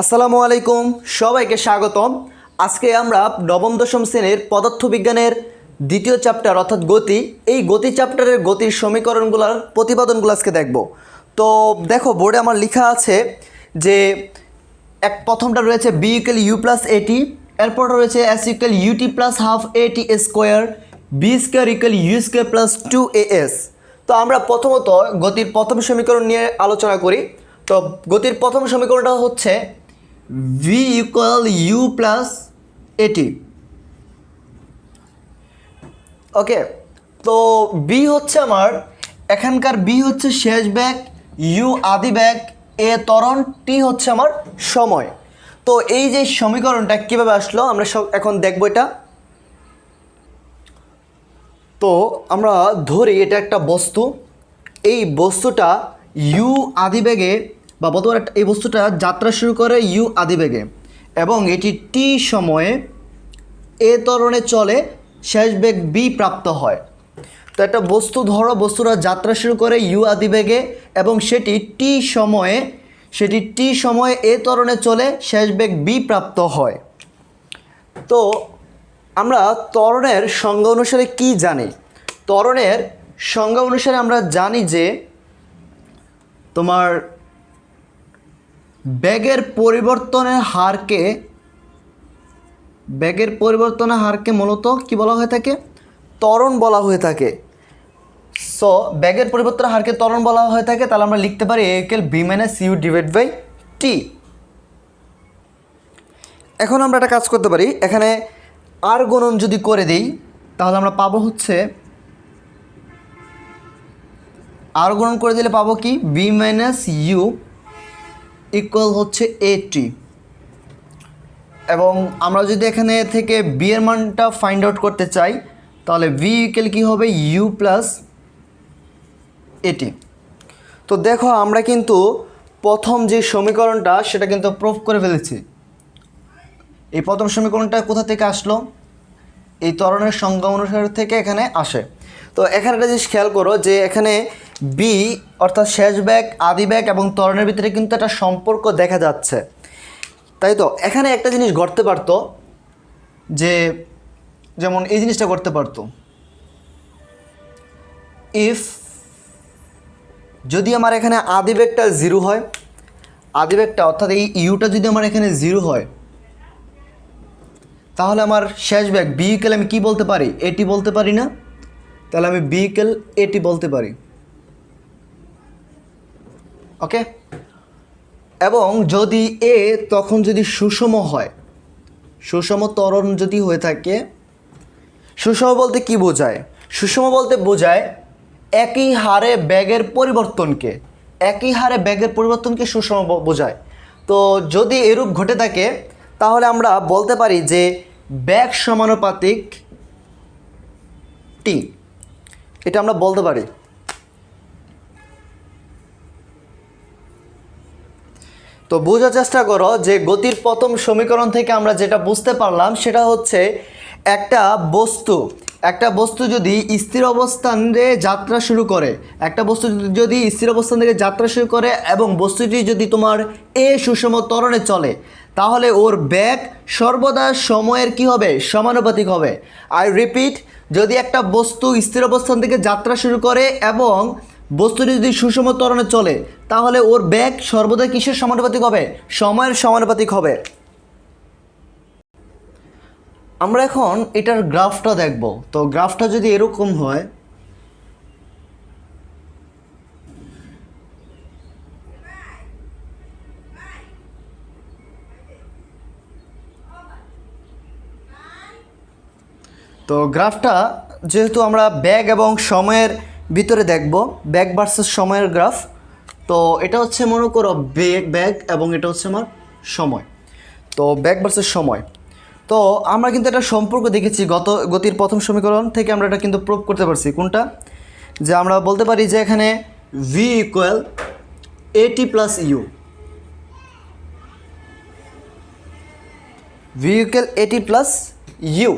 আসসালামু আলাইকুম, সবাইকে স্বাগতম। আজকে আমরা নবম দশম শ্রেণীর পদার্থবিজ্ঞানের দ্বিতীয় চ্যাপ্টার অর্থাৎ গতি, এই গতি চ্যাপ্টারের গতির সমীকরণগুলোর প্রতিপাদনগুলো আজকে দেখব। তো দেখো, বোর্ডে আমার লেখা আছে যে প্রথমটা রয়েছে B equal u plus a t, এরপর রয়েছে s equal u t plus half a t square, v square equal u square plus 2as। তো আমরা প্রথমত গতির প্রথম সমীকরণ নিয়ে আলোচনা করি। তো গতির প্রথম সমীকরণটা হচ্ছে ভি ইকুয়াল ইউ প্লাস এটি। ওকে, তো বি হচ্ছে আমার এখানকার বি হচ্ছে শেষ বেগ, ইউ আদি বেগ, এ ত্বরণ, টি হচ্ছে আমার সময়। তো এই যে সমীকরণটা কীভাবে আসলো আমরা এখন দেখব এটা। তো আমরা ধরি এটা একটা বস্তু, এই বস্তুটা ইউ আদিবেগে বা বর্তমানে এই বস্তুটা যাত্রা শুরু করে ইউ আদিবেগে এবং এটি টি সময়ে এ ত্বরণে চলে, শেষ বেগ বি প্রাপ্ত হয়। তো একটা বস্তু ধরো, বস্তুটা যাত্রা শুরু করে ইউ আদিবেগে এবং সেটি টি সময়ে এ ত্বরণে চলে, শেষ বেগ বি প্রাপ্ত হয়। তো আমরা ত্বরণের সংজ্ঞা অনুসারে কি জানি? ত্বরণের সংজ্ঞা অনুসারে আমরা জানি যে তোমার বেগের পরিবর্তনের হারকে মূলত কি বলা হয়ে থাকে? ত্বরণ বলা হয়ে থাকে। সো বেগের পরিবর্তনের হারকে ত্বরণ বলা হয়ে থাকে। তাহলে আমরা লিখতে পারি a equal v minus u divide by t. এখন আমরা একটা কাজ করতে পারি, এখানে আর গুণন যদি করে দিই তাহলে আমরা পাবো হচ্ছে, আর গুণন করে দিলে পাবো কি, বি মাইনাস ইউ ইকুয়াল হচ্ছে এ টি। এবং আমরা যদি এখানে থেকে বি এর মানটা ফাইন্ড আউট করতে চাই তাহলে ভি ইকুয়াল কী হবে, ইউ প্লাস এটি। তো দেখো, আমরা কিন্তু প্রথম যে সমীকরণটা সেটা কিন্তু প্রুফ করে ফেলেছি। এই প্রথম সমীকরণটা কোথা থেকে আসলো? এই ত্বরণের সংজ্ঞা অনুসারে থেকে এখানে আসে। তো এখানে একটা জিনিস খেয়াল করো যে এখানে বি অর্থাৎ শেষ বেগ, আদি বেগ এবং ত্বরণের ভিতরে কিন্তু একটা সম্পর্ক দেখা যাচ্ছে, তাই তো? এখানে একটা জিনিস ঘটতে পারতো, যে যেমন এই জিনিসটা করতে পারতো, ইফ যদি আমার এখানে আদি বেগটা 0 হয়, আদি বেগটা অর্থাৎ এই ইউটা যদি আমার এখানে 0 হয়, তাহলে আমার শেষ বেগ বি ইকুয়াল আমি কী বলতে পারি? এটি বলতে পারি না? তাহলে আমি বি ইকুয়াল এটি বলতে পারি। ওকে, এবং যদি এ তখন যদি সুষম হয়, সুষম ত্বরণ যদি হয়ে থাকে, সুষম বলতে কি বোঝায়? সুষম বলতে বোঝায় একই হারে ব্যাগের পরিবর্তনকে সুষম বোঝায়। তো যদি এরূপ ঘটে থাকে তাহলে আমরা বলতে পারি যে ব্যাগ সমানুপাতিক টি, এটা আমরা বলতে পারি। তো বোঝার চেষ্টা করো যে গতির প্রথম সমীকরণ থেকে আমরা যেটা বুঝতে পারলাম সেটা হচ্ছে একটা বস্তু যদি স্থির অবস্থান থেকে যাত্রা শুরু করে, এবং বস্তুটি যদি তোমার এ সুষম ত্বরণে চলে, তাহলে ওর বেগ সর্বদা সময়ের কি হবে? সমানুপাতিক হবে। আই রিপিট, যদি একটা বস্তু স্থির অবস্থান থেকে যাত্রা শুরু করে এবং বস্তুটি যদি সুষম ত্বরণে চলে, তাহলে ওর বেগ সর্বদা কিসের সমানুপাতিক হবে? সময়ের সমানুপাতিক হবে। আমরা এখন এটার গ্রাফটা দেখব। তো গ্রাফটা যদি এরকম হয়, তো গ্রাফটা যেহেতু আমরা ব্যাগ এবং সময়ের ভিতরে দেখব, ব্যাগ ভার্সেস সময়ের গ্রাফ, তো এটা হচ্ছে মনে করো ব্যাগ এবং এটা হচ্ছে আমার সময়। তো ব্যাগ ভার্সেস সময়, তো আমরা কিন্তু একটা সম্পর্ক দেখেছি গতির প্রথম সমীকরণ থেকে, আমরা এটা কিন্তু প্রুভ করতে পারছি। কোনটা? যে আমরা বলতে পারি যে এখানে ভি ইকুয়াল এটি প্লাস ইউ, ভি ইকুয়াল এটি প্লাস ইউ।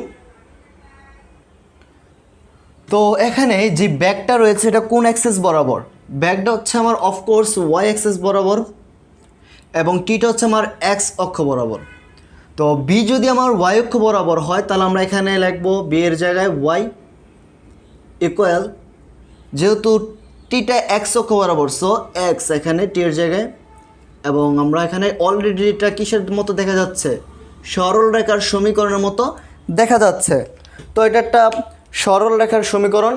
তো এখানে যে ব্যাগটা রয়েছে এটা কোন অ্যাক্সেস বরাবর? ব্যাগটা হচ্ছে আমার অফকোর্স ওয়াই অ্যাক্সেস বরাবর, এবং টিটা হচ্ছে আমার এক্স অক্ষ বরাবর। তো বি যদি আমার ওয়াই অক্ষ বরাবর হয় তাহলে আমরা এখানে লিখবো বি এর জায়গায় ওয়াই ইকুয়াল, যেহেতু টিটা এক্স অক্ষ বরাবর সো এক্স এখানে টি এর জায়গায়, এবং আমরা এখানে অলরেডি এটা কিসের মতো দেখা যাচ্ছে, সরল রেখার সমীকরণের মতো দেখা যাচ্ছে। তো এটা একটা সরল রেখার সমীকরণ।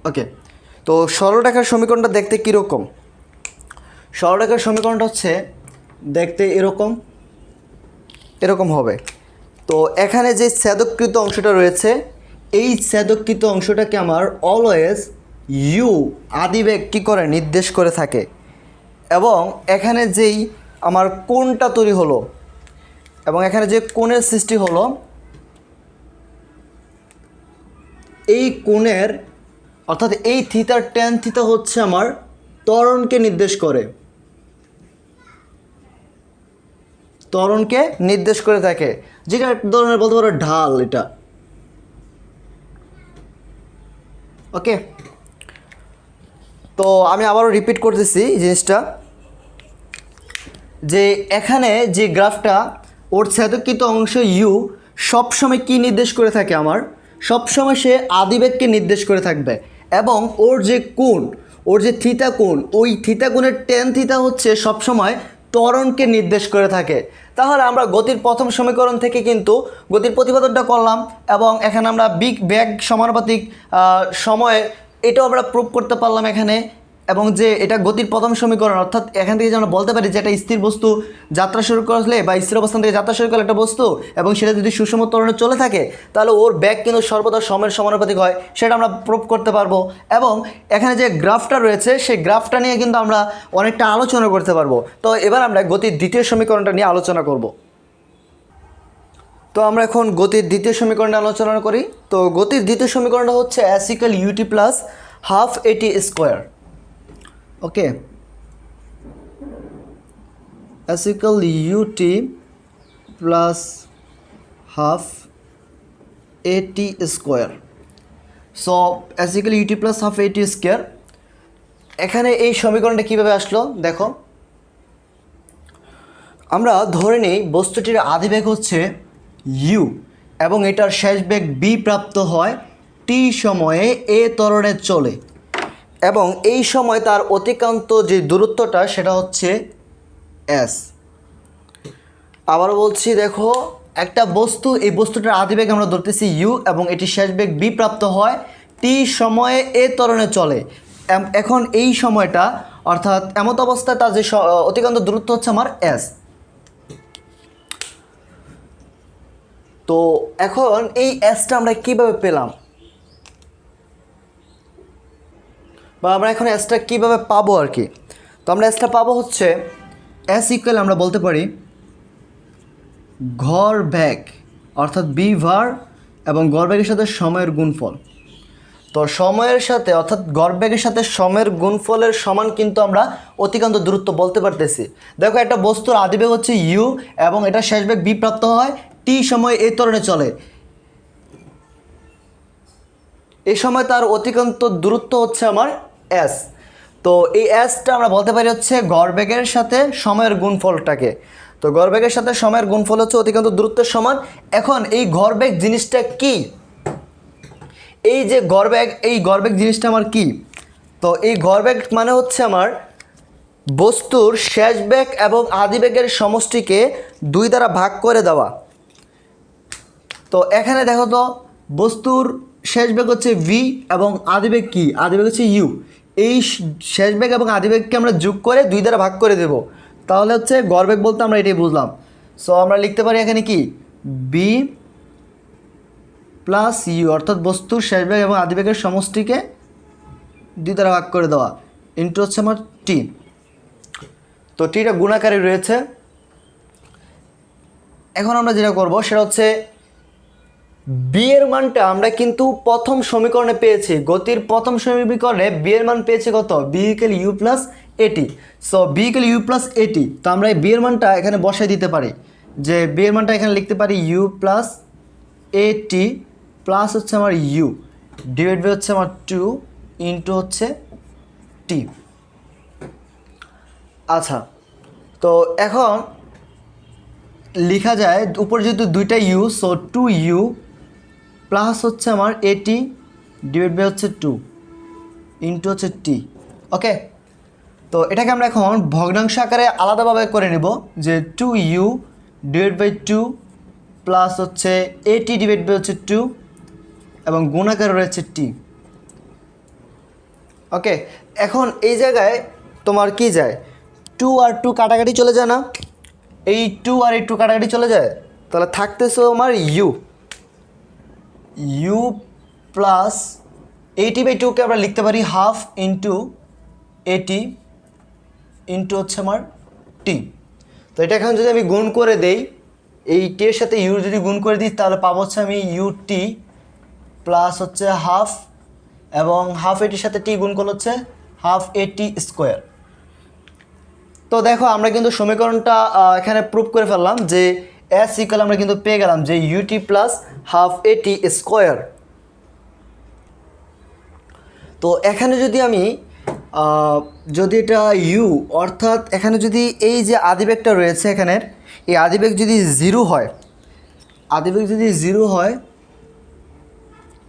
ওকে, তো সরলরেখার সমীকরণটা দেখতে কীরকম? সরলরেখার সমীকরণটা হচ্ছে দেখতে এরকম হবে। তো এখানে যে ছেদকৃত অংশটা রয়েছে, এই ছেদকৃত অংশটাকে আমার অলওয়েজ ইউ আদিবেগ কী করে নির্দেশ করে থাকে, এবং এখানে যেই আমার কোণটা তৈরি হলো এবং এখানে যে কোণের সৃষ্টি হলো, এই কোণের অর্থাৎ এই থিতার ট্যান থিতা হচ্ছে আমার ত্বরণকে নির্দেশ করে, ত্বরণকে নির্দেশ করে থাকে, যেটা এক ধরনের বলতে পারো ঢাল এটা। ওকে, তো আমি আবারও রিপিট করতেছি জিনিসটা, যে এখানে যে গ্রাফটা ওর ছেদকৃত অংশ ইউ সবসময় কি নির্দেশ করে থাকে, আমার সবসময় সে আদিবেগকে নির্দেশ করে থাকবে, এবং ওর যে কোণ, ওর যে থিতা কোণ, ওই থিতা কোণের ট্যান থিতা হচ্ছে সবসময় ত্বরণকে নির্দেশ করে থাকে। তাহলে আমরা গতির প্রথম সমীকরণ থেকে কিন্তু গতির প্রতিপাদনটা করলাম, এবং এখানে আমরা বেগ সমানুপাতিক সময়ে এটাও আমরা প্রুভ করতে পারলাম এখানে, এবং যে এটা গতির প্রথম সমীকরণ, অর্থাৎ এখান থেকে যে আমরা বলতে পারি যে একটা স্থির বস্তু যাত্রা শুরু করলে বা স্থির অবস্থান থেকে যাত্রা শুরু করলে একটা বস্তু, এবং সেটা যদি সুষম ত্বরণে চলে থাকে তাহলে ওর বেগ কিন্তু সর্বদা সময়ের সমানুপাতিক হয়, সেটা আমরা প্রুভ করতে পারবো। এবং এখানে যে গ্রাফটা রয়েছে সেই গ্রাফটা নিয়ে কিন্তু আমরা অনেকটা আলোচনা করতে পারবো। তো এবার আমরা গতির দ্বিতীয় সমীকরণটা নিয়ে আলোচনা করব। তো আমরা এখন গতির দ্বিতীয় সমীকরণটা আলোচনা করি। তো গতির দ্বিতীয় সমীকরণটা হচ্ছে s equal u t plus half a t square. Okay, s equal u t plus half a t square. So s equal u t plus half a t square. এখানে এই সমীকরণটা কীভাবে আসলো দেখো, আমরা ধরে নিই বস্তুটির আদিবেগ হচ্ছে ইউ এবং এটার শেষ বেগ বি প্রাপ্ত হয় টি সময়ে এ ত্বরণে চলে, এবং এই সময় তার অতিক্রান্ত যে দূরত্বটা সেটা হচ্ছে এস। আবারও বলছি, দেখো একটা বস্তু, এই বস্তুটার আদিবেগ আমরা ধরতেছি ইউ এবং এটি শেষ বেগ বি প্রাপ্ত হয় টি সময়ে এ ত্বরণে চলে। এখন এই সময়টা অর্থাৎ এমত অবস্থায় তার যে অতিক্রান্ত দূরত্ব হচ্ছে আমার এস। তো এখন এই এসটা আমরা কিভাবে পেলাম, বা আমরা এখন এসটা কীভাবে পাবো আর কি? তো আমরা এসটা পাবো হচ্ছে এস ইকুয়াল আমরা বলতে পারি গড় বেগ অর্থাৎ বি ভার এবং গড় বেগের সাথে সময়ের গুণফল। তো সময়ের সাথে অর্থাৎ গড় বেগের সাথে সময়ের গুণফলের সমান কিন্তু আমরা অতিক্রান্ত দূরত্ব বলতে পারতেছি। দেখো একটা বস্তুর আদিবেগ হচ্ছে ইউ এবং এটা শেষ বেগ বি প্রাপ্ত হয় টি সময় এই ত্বরণে চলে, এই সময় তার অতিক্রান্ত দূরত্ব হচ্ছে আমার এস। তো এই এসটা আমরা বলতে পারি হচ্ছে গড়বেগের সাথে সময়ের গুণফলটাকে। তো গড়বেগের সাথে সময়ের গুণফল হচ্ছে অতিক্রান্ত দূরত্বের সমান। এখন এই গড়বেগ জিনিসটা কি, এই যে গড়বেগ, এই গড়বেগ জিনিসটা আমার কি? তো এই গড়বেগ মানে হচ্ছে আমার বস্তুর শেষ বেগ এবং আদিবেগের সমষ্টিকে 2 দ্বারা ভাগ করে দেওয়া। তো এখানে দেখো তো বস্তুর শেষ বেগ হচ্ছে ভি এবং আদিবেগ কি, আদিবেগ হচ্ছে ইউ। এই শেষ বেগ এবং আদিবেগকে আমরা যোগ করে 2 দ্বারা ভাগ করে দেব, তাহলে হচ্ছে গড়বেগ বলতে আমরা এটাই বুঝলাম। সো আমরা লিখতে পারি এখানে কি বি প্লাস ইউ অর্থাৎ বস্তুর শেষ বেগ এবং আদিবেগের সমষ্টিকে 2 দ্বারা ভাগ করে দেওয়া ইন্টু হচ্ছে আমার টি। তো টিটা গুণাকারে রয়েছে। এখন আমরা যেটা করব সেটা হচ্ছে বি এর মানটা আমরা কিন্তু প্রথম সমীকরণে পেয়েছি, গতির প্রথম সমীকরণে বি এর মান পেয়েছি কত, v equal u plus at. So v equal u plus at. তো আমরা এই বি এর মানটা এখানে বসাই দিতে পারি, যে বি এর মানটা এখানে লিখতে পারি ইউ প্লাস এটি প্লাস হচ্ছে আমার ইউ ডিভাইড বাই হচ্ছে আমার 2 ইন্টু হচ্ছে টি। আচ্ছা, তো এখন লেখা যায় উপরে যেহেতু দুইটা ইউ, সো 2u প্লাস হচ্ছে আমার এটি ডিভাইড বাই হচ্ছে 2 ইন্টু হচ্ছে টি। ওকে, তো এটাকে আমরা এখন ভগ্নাংশ আকারে আলাদাভাবে করে নেব, যে 2u ডিভাইড বাই 2 প্লাস হচ্ছে এটি ডিভাইড বাই হচ্ছে 2 এবং গুণাকারে রয়েছে টি। ওকে, এখন এই জায়গায় তোমার কি যায়, 2 আর 2 কাটাকাটি চলে যায় না, এই 2 আর এই 2 কাটাকাটি চলে যায়, তাহলে থাকতেছে আমার ইউ প্লাস এইটি বাই 2কে আমরা লিখতে পারি হাফ ইন্টু এটি ইন্টু হচ্ছে আমার টি। তো এটা এখন যদি আমি গুণ করে দেই, এই টি এর সাথে ইউ যদি গুণ করে দিই তাহলে পাবো হচ্ছে আমি ইউ টি প্লাস হচ্ছে হাফ, এবং হাফ এটির সাথে টি গুণ করলে হচ্ছে হাফ এটি স্কোয়ার। তো দেখো আমরা কিন্তু সমীকরণটা এখানে প্রুভ করে ফেললাম যে এস ইকুয়াল আমরা কিন্তু পেয়ে গেলাম যে UT plus half a t square. তো এখানে যদি আমি যদি এটা ইউ, অর্থাৎ এখানে যদি এই যে আদিবেগটা রয়েছে এখানের, এই আদিবেগ যদি জিরো হয়, আদিবেগ যদি জিরো হয়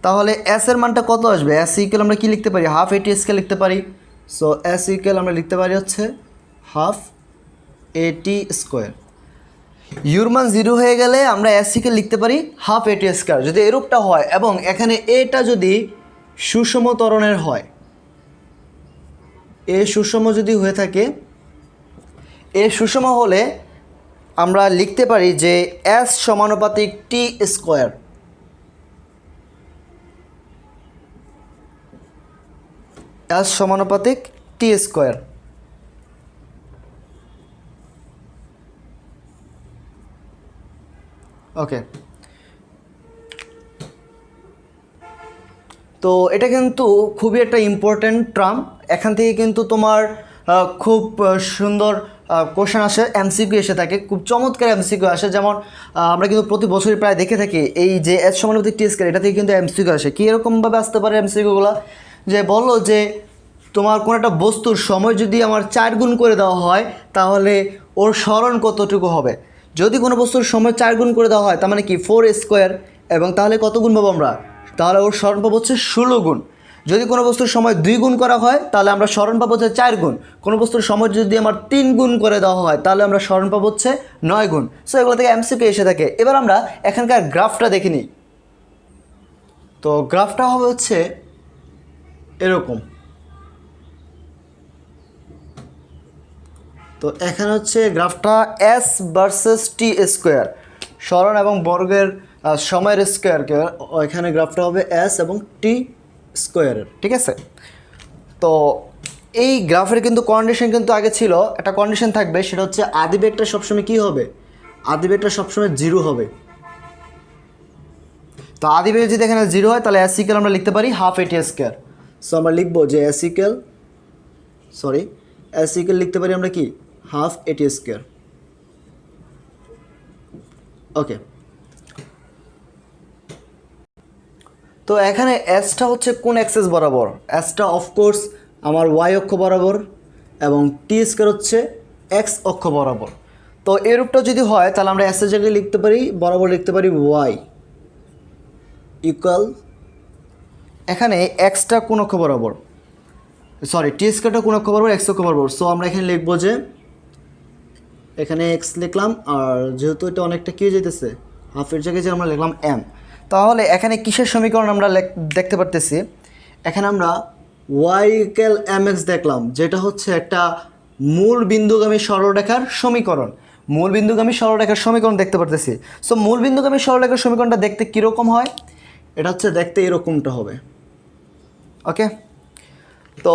তাহলে এস এর মানটা কত আসবে? এস ইকুয়াল আমরা কি লিখতে পারি? হাফ এটি স্কোয়ার লিখতে পারি। সো এস ইকুয়াল আমরা লিখতে পারি হচ্ছে হাফ এটি স্কোয়ার। ইউর মান জিরো হয়ে গেলে আমরা এস ইকুয়াল লিখতে পারি হাফ এটি স্কোয়ার, যদি এরূপটা হয় এবং এখানে এটা যদি সুষম ত্বরণের হয়, এ সুষম যদি হয়ে থাকে, এ সুষম হলে আমরা লিখতে পারি যে এস সমানুপাতিক টি স্কোয়ার। এস সমানুপাতিক টি স্কোয়ার। ওকে, তো এটা কিন্তু খুবই একটা ইম্পর্ট্যান্ট টার্ম। এখান থেকে কিন্তু তোমার খুব সুন্দর কোশ্চেন আসে, এমসিকিউ এসে থাকে, খুব চমৎকার এমসিকিউ আসে। যেমন আমরা কিন্তু প্রতি বছরই প্রায় দেখে থাকি এই যে এস সমানুপাতিক টি স্কয়ার, এটা থেকে কিন্তু এমসিকিউ আসে। কী এরকমভাবে আসতে পারে এমসিকিউগুলো, যে বললো যে তোমার কোনো একটা বস্তুর সময় যদি আমার 4 গুণ করে দেওয়া হয় তাহলে ওর স্মরণ কতটুকু হবে। যদি কোনো বস্তুর সময় 4 গুণ করে দেওয়া হয় তার মানে কি 4 স্কোয়ার, এবং তাহলে কত গুণ পাবো আমরা? তাহলে ওর স্মরণ পাবো হচ্ছে 16 গুণ। যদি কোনো বস্তুর সময় 2 গুণ করা হয় তাহলে আমরা স্মরণ পাবো হচ্ছে 4 গুণ। কোনো বস্তুর সময় যদি আমার 3 গুণ করে দেওয়া হয় তাহলে আমরা স্মরণ পাবো হচ্ছে 9 গুণ। সো এগুলো থেকে এমসিকিউ এসে থাকে। এবার আমরা এখানকার গ্রাফটা দেখে নিই। তো গ্রাফটা হবে হচ্ছে এরকম। তো এখানে হচ্ছে গ্রাফটা এস ভার্সেস টি স্কোয়ার, স্মরণ এবং বর্গের সময়ের স্কোয়ারকে, এখানে গ্রাফটা হবে এস এবং টি স্কোয়ারের, ঠিক আছে। তো এই গ্রাফের কিন্তু কন্ডিশন কিন্তু আগে ছিল, একটা কন্ডিশন থাকবে, সেটা হচ্ছে আদিবেগটা সবসময় কী হবে? আদিবেগটা সবসময় জিরো হবে। তো আদিবেগ যদি এখানে জিরো হয় তাহলে এস ইকুয়াল আমরা লিখতে পারি হাফ এটি স্কোয়ার। সো আমরা লিখবো যে এস ইকুয়াল লিখতে পারি আমরা কি হাফ এটি স্কোয়ার। ওকে, তো এখানে এসটা হচ্ছে কোন অ্যাক্সিস বরাবর? এসটা অফকোর্স আমার ওয়াই অক্ষ বরাবর, এবং টি স্কোয়ার হচ্ছে এক্স অক্ষ বরাবর। তো এরূপটা যদি হয় তাহলে আমরা এসের জায়গায় লিখতে পারি, বরাবর লিখতে পারি ওয়াই ইকুয়াল, এখানে এক্সটা কোন অক্ষ বরাবর, সরি টি স্কোয়ারটা কোন অক্ষ বরাবর? এক্স অক্ষ বরাবর। সো আমরা এখানে লিখবো যে এখানে এক্স লিখলাম, আর যেহেতু এটা অনেকটা কী যেতেছে হাফের জায়গায় যে আমরা লিখলাম এম। তাহলে এখানে কিসের সমীকরণ আমরা দেখতে পারতেছি? এখানে আমরা ওয়াই ইকুয়াল এম এক্স দেখলাম, যেটা হচ্ছে একটা মূল বিন্দুগামী সরলরেখার সমীকরণ। মূল বিন্দুগামী সরলরেখার সমীকরণ দেখতে পারতেছি। সো মূল বিন্দুগামী সরলরেখার সমীকরণটা দেখতে কীরকম হয়? এটা হচ্ছে দেখতে এরকমটা হবে। ওকে, তো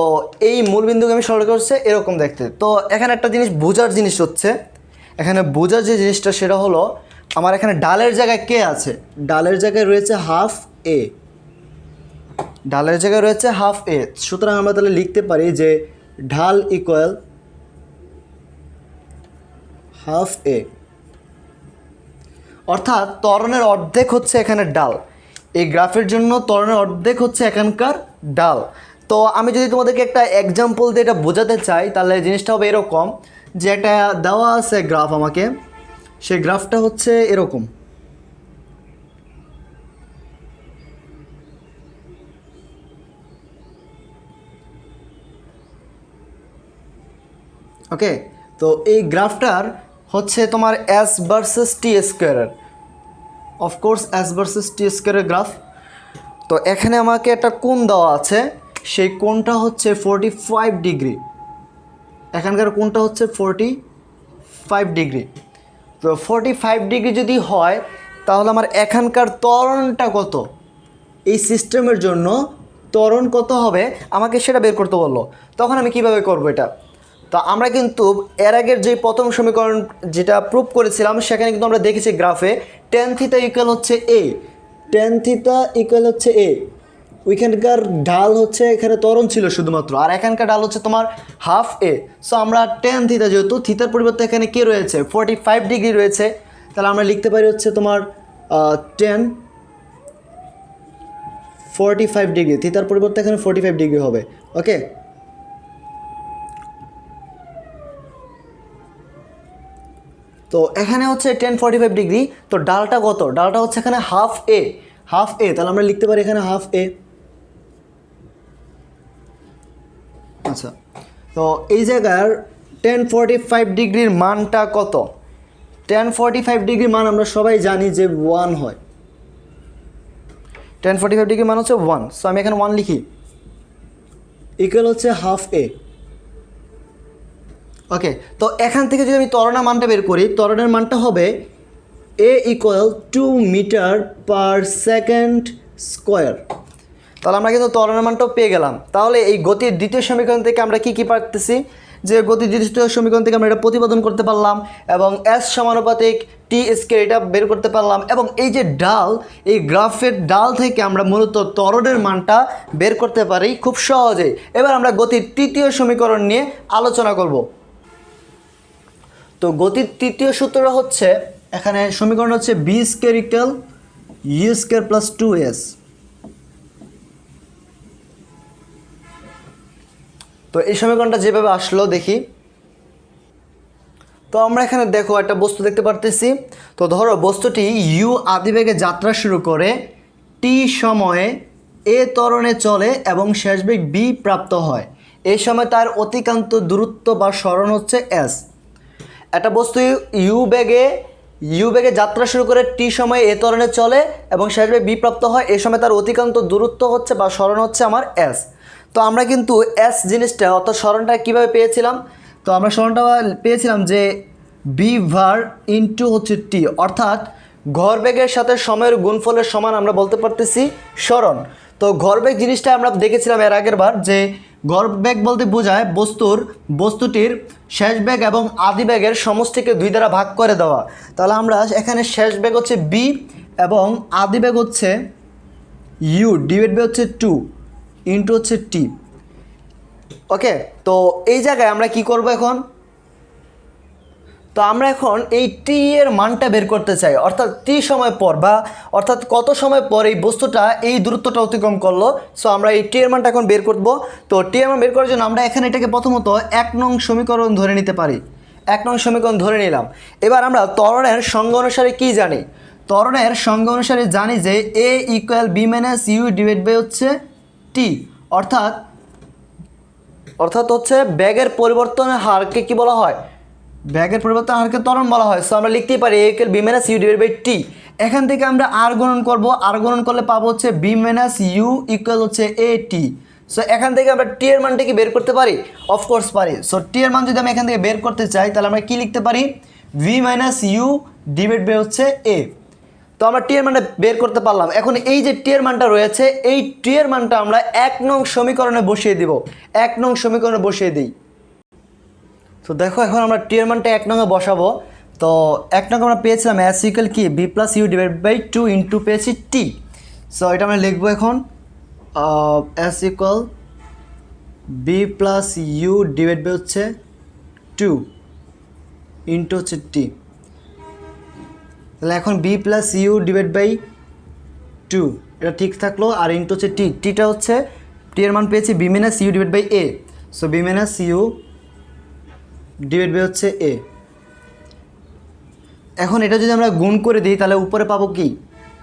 এই মূল বিন্দুগামী সরলরেখা হচ্ছে এরকম দেখতে। তো এখানে একটা জিনিস বোঝার জিনিস হচ্ছে, এখানে বোঝার যে জিনিসটা সেটা হলো আমার এখানে ডালের জায়গায় কে আছে? ডালের জায়গায় রয়েছে হাফ এ, ঢালের জায়গায় রয়েছে হাফ এ। সুতরাং আমরা তাহলে লিখতে পারি যে ঢাল ইকুয়াল হাফ এ, অর্থাৎ ত্বরণের অর্ধেক হচ্ছে এখানে ডাল। এই গ্রাফের জন্য ত্বরণের অর্ধেক হচ্ছে এখানকার ডাল। তো আমি যদি তোমাদেরকে একটা এক্সাম্পল দিয়ে এটা বোঝাতে চাই তাহলে জিনিসটা হবে এরকম, যে একটা দেওয়া আছে গ্রাফ আমাকে, সেই গ্রাফটা হচ্ছে এরকম। ওকে, তো এই গ্রাফটার হচ্ছে তোমার এস ভার্সেস টি স্কোয়ারের, অফকোর্স এস ভার্সেস টি স্কোয়ারের গ্রাফ। তো এখানে আমাকে একটা কোণ দেওয়া আছে, সেই কোণটা হচ্ছে 45 ডিগ্রি, এখানকার কোণটা হচ্ছে 45 ডিগ্রি। তো 45 ডিগ্রি যদি হয় তাহলে আমার এখানকার ত্বরণটা কত, এই সিস্টেমের জন্য ত্বরণ কত হবে আমাকে সেটা বের করতে বললো। তখন আমি কিভাবে করব এটা? তো আমরা কিন্তু এর আগের যে প্রথম সমীকরণ যেটা প্রুভ করেছিলাম সেখানে কিন্তু আমরা দেখেছি গ্রাফে tan থিটা ইকুয়াল হচ্ছে এ, tan থিটা ইকুয়াল হচ্ছে এ। ওইখানকার ঢাল হচ্ছে, এখানে ত্বরণ ছিল শুধুমাত্র, আর এখানকার ঢাল হচ্ছে তোমার হাফ এ। সো আমরা tan থিটা, যেহেতু থিটার পরিবর্তে এখানে কে রয়েছে 45 ডিগ্রি রয়েছে, তাহলে আমরা লিখতে পারি হচ্ছে তোমার tan 45 ডিগ্রি, থিটার পরিবর্তে এখানে 45 ডিগ্রি হবে। ওকে, তো এখানে হচ্ছে tan 45 ডিগ্রি। তো ডালটা কত? ডালটা হচ্ছে এখানে হাফ এ, হাফ এ, তাহলে আমরা লিখতে পারি এখানে হাফ এ। আচ্ছা, তো এই জায়গার tan 45 ডিগ্রির মানটা কত? tan 45 ডিগ্রির মান আমরা সবাই জানি যে 1 হয়। tan 45 ডিগ্রির মান হচ্ছে 1। সো আমি এখানে 1 লিখি, ইকুয়াল হচ্ছে হাফ এ। ওকে, তো এখান থেকে যদি আমি ত্বরণের মানটা বের করি, ত্বরণের মানটা হবে a equal 2 metre per second square. তাহলে আমরা কিন্তু ত্বরণের মানটাও পেয়ে গেলাম। তাহলে এই গতির দ্বিতীয় সমীকরণ থেকে আমরা কি পারতেছি, যে গতির দ্বিতীয় সমীকরণ থেকে আমরা এটা প্রতিপাদন করতে পারলাম এবং এস সমানুপাতিক টি স্কয়ার এটা বের করতে পারলাম, এবং এই যে ডাল, এই গ্রাফের ডাল থেকে আমরা মূলত ত্বরণের মানটা বের করতে পারি খুব সহজেই। এবার আমরা গতির তৃতীয় সমীকরণ নিয়ে আলোচনা করব। তো গতির তৃতীয় সূত্রটা হচ্ছে, এখানে সমীকরণ হচ্ছে v square equal u square plus 2s। তো এই সমীকরণটা যেভাবে আসলো দেখি। তো আমরা এখানে দেখো একটা বস্তু দেখতে পারতেছি। তো ধরো বস্তুটি ইউ আদিবেগে যাত্রা শুরু করে টি সময়ে এ ত্বরণে চলে এবং শেষ বেগ বি প্রাপ্ত হয়। এই সময় তার অতিক্রান্ত দূরত্ব বা সরণ হচ্ছে এস। একটা বস্তু ইউ বেগে যাত্রা শুরু করে টি সময়ে এ ত্বরণে চলে এবং শেষ বেগ বি প্রাপ্ত হয়। এই সময় তার অতিক্রান্ত দূরত্ব হচ্ছে বা সরণ হচ্ছে আমার এস। তো আমরা কিন্তু এস জিনিসটা অর্থাৎ সরণটা কীভাবে পেয়েছিলাম? তো আমরা সরণটা পেয়েছিলাম যে বি ভার ইনটু হচ্ছে টি, অর্থাৎ গড়বেগের সাথে সময়ের গুণফলের সমান আমরা বলতে পারতেছি সরণ। তো গড়বেগ জিনিসটা আমরা দেখেছিলাম এর আগের বার, যে গড়বেগ বলতে বোঝায় বস্তুটির শেষ বেগ এবং আদি বেগের সমষ্টিকে 2 দ্বারা ভাগ করে দেওয়া। তাহলে আমরা এখানে শেষ বেগ হচ্ছে বি এবং আদি বেগ হচ্ছে ইউ ডিভাইড বাই হচ্ছে 2 ইন্টু হচ্ছে টি। ওকে, তো এই জায়গায় আমরা কি করব এখন? তো আমরা এখন এই টি এর মানটা বের করতে চাই, অর্থাৎ টি সময় পর, বা অর্থাৎ কত সময় পর এই বস্তুটা এই দূরত্বটা অতিক্রম করলো। সো আমরা এই টি এর মানটা এখন বের করব। তো টি এর মান বের করার জন্য আমরা এখানে এটাকে প্রথমত 1 নং সমীকরণ ধরে নিতে পারি। 1 নং সমীকরণ ধরে নিলাম। এবার আমরা ত্বরণের সংজ্ঞা অনুসারে কি জানি? ত্বরণের সংজ্ঞা অনুসারে জানি যে a equal v minus u divide by হচ্ছে টি, অর্থাৎ হচ্ছে বেগের পরিবর্তনের হারকে কি বলা হয়? বেগের পরিবর্তন হারকে ত্বরণ বলা হয়। সো আমরা লিখতেই পারি a equal v minus u divide by t. এখান থেকে আমরা আর গণন করব, আর গণন করলে পাবো হচ্ছে বি মাইনাস ইউ ইকুয়াল হচ্ছে এ টি। সো এখান থেকে আমরা টি এর মানটা কি বের করতে পারি? অফকোর্স পারি। সো টি এর মান যদি আমি এখান থেকে বের করতে চাই তাহলে আমরা কি লিখতে পারি? V minus u divide by হচ্ছে এ। তো আমরা টি এর মানটা বের করতে পারলাম। এখন এই যে টি এর মানটা রয়েছে, এই টি এর মানটা আমরা 1 নং সমীকরণে বসিয়ে দিব। 1 নং সমীকরণে বসিয়ে দিই। তো দেখো এখন আমরা টি এর মানটা 1 নংয়ে বসাবো। তো 1 নং আমরা পেয়েছিলাম এস ইকুয়াল কি v plus u divide by 2 into পেয়েছি টি। সো এটা আমরা লিখবো এখন s equal v plus u divide by হচ্ছে 2 ইন্টু হচ্ছে টি। তাহলে এখন v plus u divide by 2 এটা ঠিক থাকলো। আর ইন্টু হচ্ছে টি, টিটা হচ্ছে টি এর মান পেয়েছি v minus u divide by a. So v minus u divide by হচ্ছে এ। এখন এটা যদি আমরা গুণ করে দিই তাহলে উপরে পাবো কি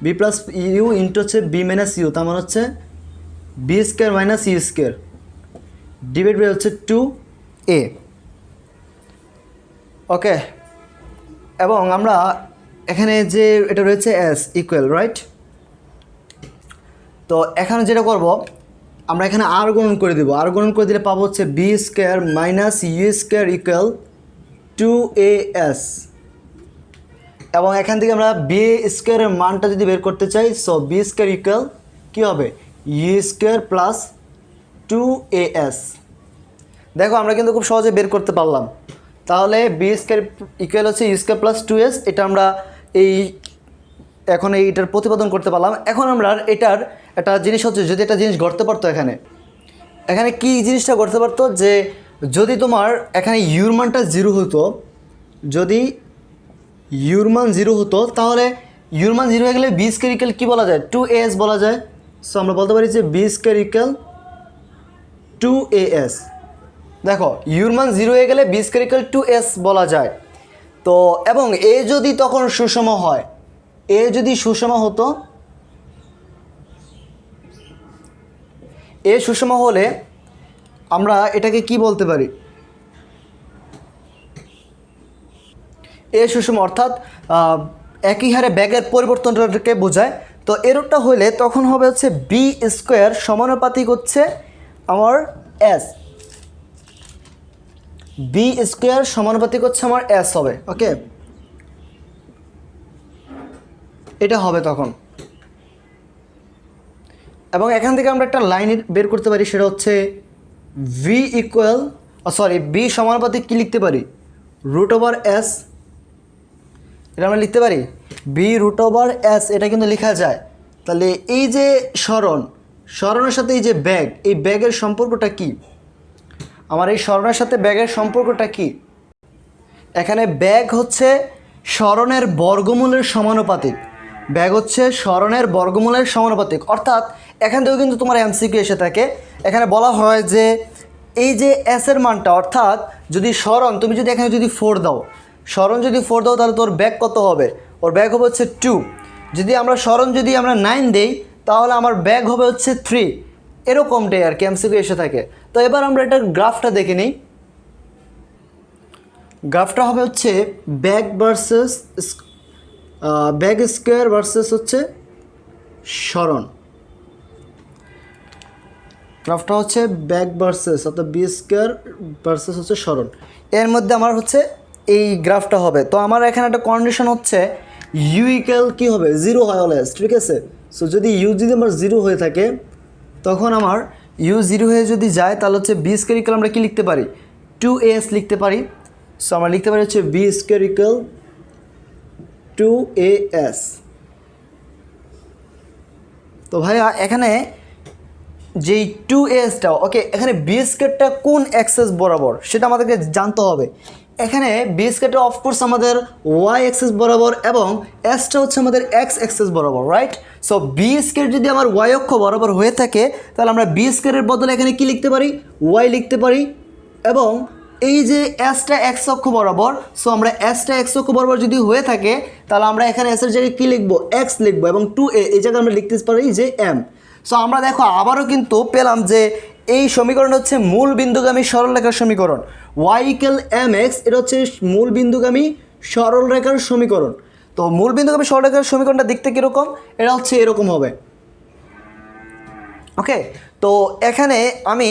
বি প্লাস ইউ ইন্টু হচ্ছে বি মাইনাস ইউ, তার মানে হচ্ছে v square minus u square divide by হচ্ছে 2a। ওকে, এবং আমরা এখানে যে এটা রয়েছে এস ইকুয়াল রাইট। তো এখানে যেটা করব আমরা এখানে আর গুণন করে দেবো, আর গুণন করে দিলে পাবো হচ্ছে v square minus u square equal 2as। এবং এখান থেকে আমরা বি স্কোয়ারের মানটা যদি বের করতে চাই, সো বি স্কোয়ার ইকুয়াল কী হবে ইউ স্কোয়ার প্লাস 2as। দেখো আমরা কিন্তু খুব সহজে বের করতে পারলাম। তাহলে বি স্কোয়ার ইকুয়াল হচ্ছে ইউ স্কোয়ার প্লাস 2s, এটা আমরা এখন এইটার প্রতিপাদন করতে পারলাম। এখন আমরা এটার একটা জিনিস হচ্ছে, যদি একটা জিনিস ঘটতে পারতো এখানে কি জিনিসটা ঘটতে পারতো, যে যদি তোমার এখানে ইউর মানটা 0 হতো, যদি ইউর মান 0 হতো তাহলে ইউর মান 0 হয়ে গেলে বি স্কোয়ার ইকুয়াল কী বলা যায় 2as বলা যায়। সো আমরা বলতে পারি যে বি স্কোয়ার ইকুয়াল 2as। দেখো ইউর মান 0 হয়ে গেলে বি স্কোয়ার ইকুয়াল 2s বলা যায়। তো এবং এ যদি তখন সুষম হয়, এ যদি সুষম হতো, এ সুষম হলে আমরা এটাকে কি বলতে পারি, এ সুষম অর্থাৎ একই হারে ব্যাগের পরিবর্তনটাকে বোঝায়। তো এরকমটা হলে তখন হবে হচ্ছে বি স্কোয়ার সমানুপাতিক হচ্ছে আমার এস, বি স্কোয়ার সমানুপাতিক হচ্ছে আমার এস হবে। ওকে, এটা হবে তখন। এবং এখান থেকে আমরা একটা লাইন বের করতে পারি, সেটা হচ্ছে ভি ইকুয়াল বি সমানুপাতিক কী লিখতে পারি রুট ওভার এস। এটা আমরা লিখতে পারি বি রুট ওভার এস, এটা কিন্তু লেখা যায়। তাহলে এই যে স্মরণের সাথে এই যে ব্যাগ, এই ব্যাগের সম্পর্কটা কি, আমার এই স্মরণের সাথে ব্যাগের সম্পর্কটা কি, এখানে ব্যাগ হচ্ছে স্মরণের বর্গমূলের সমানুপাতিক, ব্যাগ হচ্ছে স্মরণের বর্গমূলের সমানুপাতিক। অর্থাৎ এখান থেকেও কিন্তু তোমার এমসিকিউ এসে থাকে, এখানে বলা হয় যে এই যে এসের মানটা, অর্থাৎ যদি স্মরণ তুমি যদি এখানে যদি 4 দাও, স্মরণ যদি 4 দাও তাহলে তোর ব্যাগ কত হবে, ওর ব্যাগ হবে হচ্ছে 2। যদি আমরা স্মরণ যদি আমরা 9 দেই তাহলে আমার ব্যাগ হবে হচ্ছে 3। এরকমটাই আর কি এমসিকিউ এসে থাকে। তো এবার আমরা এটার গ্রাফটা দেখে নিই। গ্রাফটা হবে হচ্ছে bag versus bag square versus হচ্ছে স্মরণ। গ্রাফটা হচ্ছে ব্যাগ ভার্সেস অর্থাৎ বি স্কোয়ার ভার্সেস হচ্ছে স্মরণ, এর মধ্যে আমার হচ্ছে এই গ্রাফটা হবে। তো আমার এখানে একটা কন্ডিশন হচ্ছে ইউ ইকুয়াল কী হবে 0 হয় অলওয়েজ, ঠিক আছে। সো যদি ইউ যদি আমার 0 হয়ে থাকে, তখন আমার ইউ 0 হয়ে যদি যায় তাহলে হচ্ছে বি স্কোয়ার ইকুয়াল আমরা কি লিখতে পারি 2as লিখতে পারি। সো আমরা লিখতে পারি হচ্ছে বি স্কোয়ার ইকুয়াল 2as। তো ভাইয়া এখানে যেই 2asটা, ওকে, এখানে বি স্কোয়ারটা কোন অ্যাক্সেস বরাবর সেটা আমাদেরকে জানতে হবে। এখানে বি স্কোয়ারটা অফকোর্স আমাদের ওয়াই অ্যাক্সেস বরাবর এবং এসটা হচ্ছে আমাদের এক্স অ্যাক্সেস বরাবর, রাইট। সো বি স্কোয়ার যদি আমার ওয়াই অক্ষ বরাবর হয়ে থাকে তাহলে আমরা বি স্কোয়ারের বদলে এখানে কি লিখতে পারি ওয়াই লিখতে পারি। এবং এই যে এসটা এক্স অক্ষ বরাবর, সো আমরা এসটা এক্স অক্ষ বরাবর যদি হয়ে থাকে তাহলে আমরা এখানে এসের জায়গায় কী লিখবো এক্স লিখবো, এবং 2a এই জায়গায় আমরা লিখতে পারি যে এম। সো আমরা দেখো আবারও কিন্তু পেলাম যে এই সমীকরণ হচ্ছে মূল বিন্দুগামী সরলরেখার সমীকরণ, ওয়াই ইকুয়াল এম এক্স, এটা হচ্ছে মূল বিন্দুগামী সরলরেখার সমীকরণ। তো মূল বিন্দুগামী সরলরেখার সমীকরণটা দেখতে কীরকম, এটা হচ্ছে এরকম হবে। ওকে, তো এখানে আমি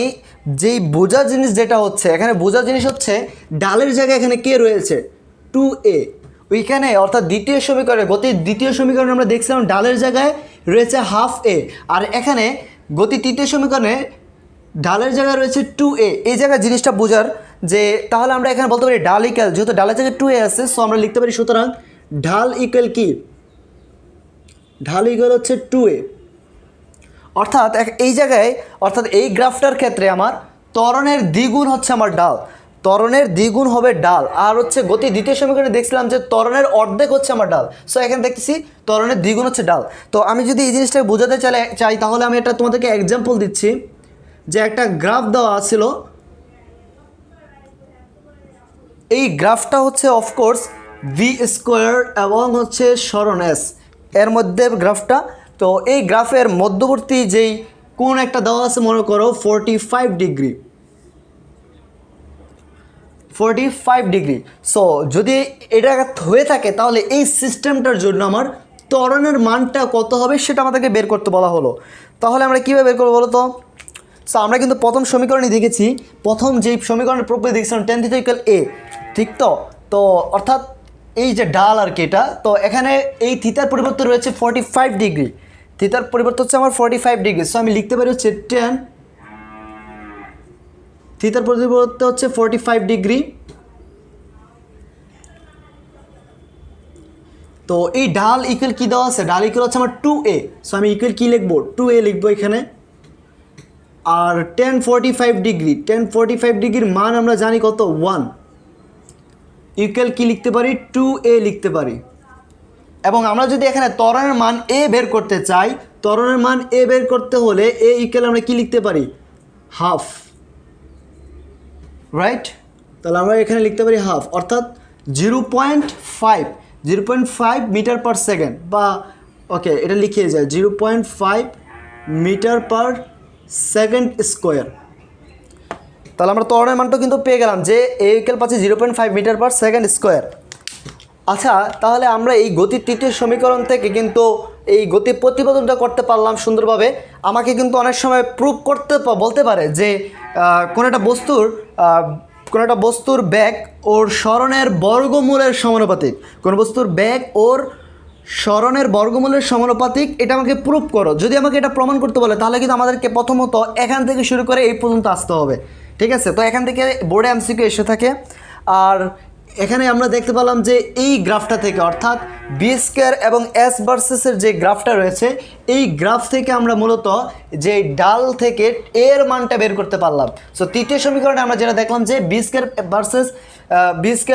যেই বোঝার জিনিস যেটা হচ্ছে, এখানে বোঝার জিনিস হচ্ছে ডালের জায়গায় এখানে কে রয়েছে 2a, ওইখানে অর্থাৎ দ্বিতীয় সমীকরণে গতির দ্বিতীয় সমীকরণে আমরা দেখছিলাম ডালের জায়গায় রয়েছে হাফ এ, আর এখানে গতি তৃতীয় সমীকরণে ডালের জায়গায় রয়েছে 2a। এই জায়গায় জিনিসটা বোঝার যে তাহলে আমরা এখানে বলতে পারি ডাল ইকুয়াল, যেহেতু ডালের জায়গায় 2a আছে, সো আমরা লিখতে পারি সুতরাং ঢাল ইকুয়াল কি, ঢাল ইকুয়াল হচ্ছে 2a। অর্থাৎ এই জায়গায় অর্থাৎ এই গ্রাফটার ক্ষেত্রে আমার ত্বরণের দ্বিগুণ হচ্ছে আমার ঢাল, ত্বরণের দ্বিগুণ হবে ডাল। আর হচ্ছে গতি দ্বিতীয় সমীকরণে দেখছিলাম যে ত্বরণের অর্ধেক হচ্ছে আমার ডাল। সো এখানে দেখতেছি ত্বরণের দ্বিগুণ হচ্ছে ডাল। তো আমি যদি এই জিনিসটাকে বোঝাতে চাই তাহলে আমি এটা তোমাদেরকে এক্সাম্পল দিচ্ছি, যে একটা গ্রাফ দেওয়া ছিল, এই গ্রাফটা হচ্ছে অফকোর্স ভি স্কোয়ার এবং হচ্ছে সরণ এস এর মধ্যে গ্রাফটা। তো এই গ্রাফের মধ্যবর্তী যেই কোণ একটা দেওয়া আছে মনে করো 45 ডিগ্রি, 45 ডিগ্রি। সো যদি এটা হয়ে থাকে তাহলে এই সিস্টেমটার জন্য আমার ত্বরণের মানটা কত হবে সেটা আমাদেরকে বের করতে বলা হলো। তাহলে আমরা কীভাবে বের করবো বলো তো? সো আমরা কিন্তু প্রথম সমীকরণে দেখেছি, প্রথম যেই সমীকরণের প্রক্রিয়া দেখছিলাম tan θ = a, ঠিক তো? তো অর্থাৎ এই যে ডাল আর কি এটা, তো এখানে এই থিতার পরিবর্তে রয়েছে 45 ডিগ্রি, থিতার পরিবর্তে হচ্ছে আমার 45 ডিগ্রি। সো আমি লিখতে পারি হচ্ছে tan থিতার পরিবর্তে হচ্ছে 45 ডিগ্রি। তো এই ডাল ইকুয়াল কি দেওয়া আছে? ডাল ইকুয়াল হচ্ছে আমার 2a। সো আমি ইকুয়াল কি লিখবো? 2a লিখবো এখানে। আর tan 45 ডিগ্রি, tan 45 ডিগ্রির মান আমরা জানি কত? 1 ইকুয়াল কি লিখতে পারি? 2a লিখতে পারি। এবং আমরা যদি এখানে ত্বরণের মান a বের করতে চাই, ত্বরণের মান a বের করতে হলে a ইকুয়াল আমরা কি লিখতে পারি? Half, right? তাহলে আমরা এখানে লিখতে পারি হাফ, অর্থাৎ 0.5 মিটার পার সেকেন্ড, বা ওকে এটা লিখিয়ে যায় 0.5 মিটার পার সেকেন্ড স্কোয়ার। তাহলে আমরা ত্বরণের মানটা কিন্তু পেয়ে গেলাম যে এ ইকুয়াল পাচ্ছি 0.5 মিটার পার সেকেন্ড স্কোয়ার। আচ্ছা, তাহলে আমরা এই গতির তৃতীয় সমীকরণ থেকে কিন্তু এই গতির প্রতিপাদনটা করতে পারলাম সুন্দরভাবে। আমাকে কিন্তু অনেক সময় প্রুভ করতে বলতে পারে যে কোনো একটা বস্তুর বেগ ওর সরণের বর্গমূলের সমানুপাতিক, কোনো বস্তুর বেগ ওর সরণের বর্গমূলের সমানুপাতিক, এটা আমাকে প্রুভ করো। যদি আমাকে এটা প্রমাণ করতে বলে তাহলে কিন্তু আমাদেরকে প্রথমত এখান থেকে শুরু করে এই পর্যন্ত আসতে হবে, ঠিক আছে? তো এখান থেকে বোর্ডে এমসিকিউ এসে থাকে। আর এখানে আমরা দেখতে পেলাম যে এই গ্রাফটা থেকে, অর্থাৎ বি স্কোয়ার এবং এস ভার্সেসের যে গ্রাফটা রয়েছে, এই গ্রাফ থেকে আমরা মূলত যে ডাল থেকে এর মানটা বের করতে পারলাম। সো তৃতীয় সমীকরণে আমরা যেটা দেখলাম যে বি স্কোয়ার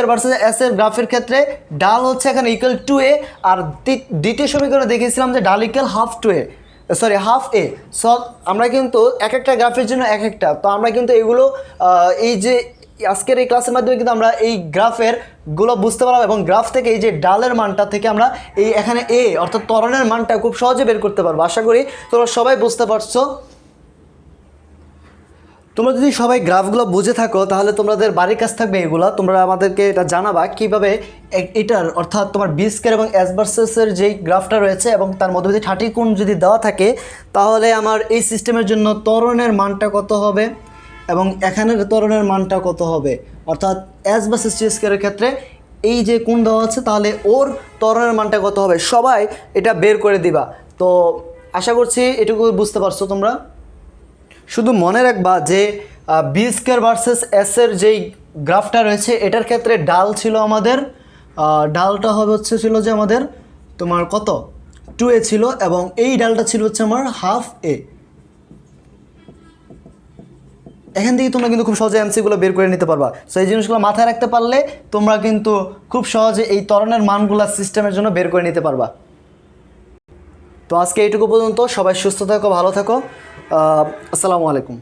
ভার্সেস এস এর গ্রাফের ক্ষেত্রে ডাল হচ্ছে এখানে ইকুয়াল 2a, আর দ্বিতীয় সমীকরণে দেখেছিলাম যে ডাল ইকুয়াল হাফ a। সো আমরা কিন্তু এক একটা গ্রাফের জন্য এক একটা, তো আমরা কিন্তু এগুলো এই যে আজকের এই ক্লাসের মাধ্যমে কিন্তু আমরা এই গ্রাফের গুলো বুঝতে পারলাম, এবং গ্রাফ থেকে এই যে ডালের মানটা থেকে আমরা এই এখানে এ অর্থাৎ ত্বরণের মানটা খুব সহজে বের করতে পারবো। আশা করি তোমরা সবাই বুঝতে পারছো। তোমরা যদি সবাই গ্রাফগুলো বুঝে থাকো তাহলে তোমাদের বাড়ির কাজ থাকবে এগুলো, তোমরা আমাদেরকে এটা জানাবা কীভাবে এটার অর্থাৎ তোমার বি স্কয়ার এবং এস ভার্সেসের যেই গ্রাফটা রয়েছে এবং তার মধ্যে যদি 30 কোণ যদি দেওয়া থাকে তাহলে আমার এই সিস্টেমের জন্য ত্বরণের মানটা কত হবে এবং এখানের ত্বরণের মানটা কত হবে, অর্থাৎ এস ভার্সেস টি স্কয়ারের ক্ষেত্রে এই যে কোণ দেওয়া আছে তাহলে ওর ত্বরণের মানটা কত হবে, সবাই এটা বের করে দিবা। তো আশা করছি এটুকু বুঝতে পারছো তোমরা। শুধু মনে রাখবা যে বি স্কয়ার ভার্সেস এস এর যেই গ্রাফটা রয়েছে এটার ক্ষেত্রে ডাল ছিল আমাদের, ডালটা ছিল যে আমাদের তোমার কত 2a ছিল, এবং এই ডালটা ছিল হচ্ছে আমার হাফ a। এখান থেকে তোমরা কিন্তু খুব সহজে এমসিগুলো বের করে নিতে পারবা। সো এই জিনিসগুলো মাথায় রাখতে পারলে তোমরা কিন্তু খুব সহজে এই ত্বরণের মানগুলো সিস্টেমের জন্য বের করে নিতে পারবা। তো আজকে এইটুকু পর্যন্ত, সবাই সুস্থ থাকো, ভালো থাকো, আসসালামু আলাইকুম।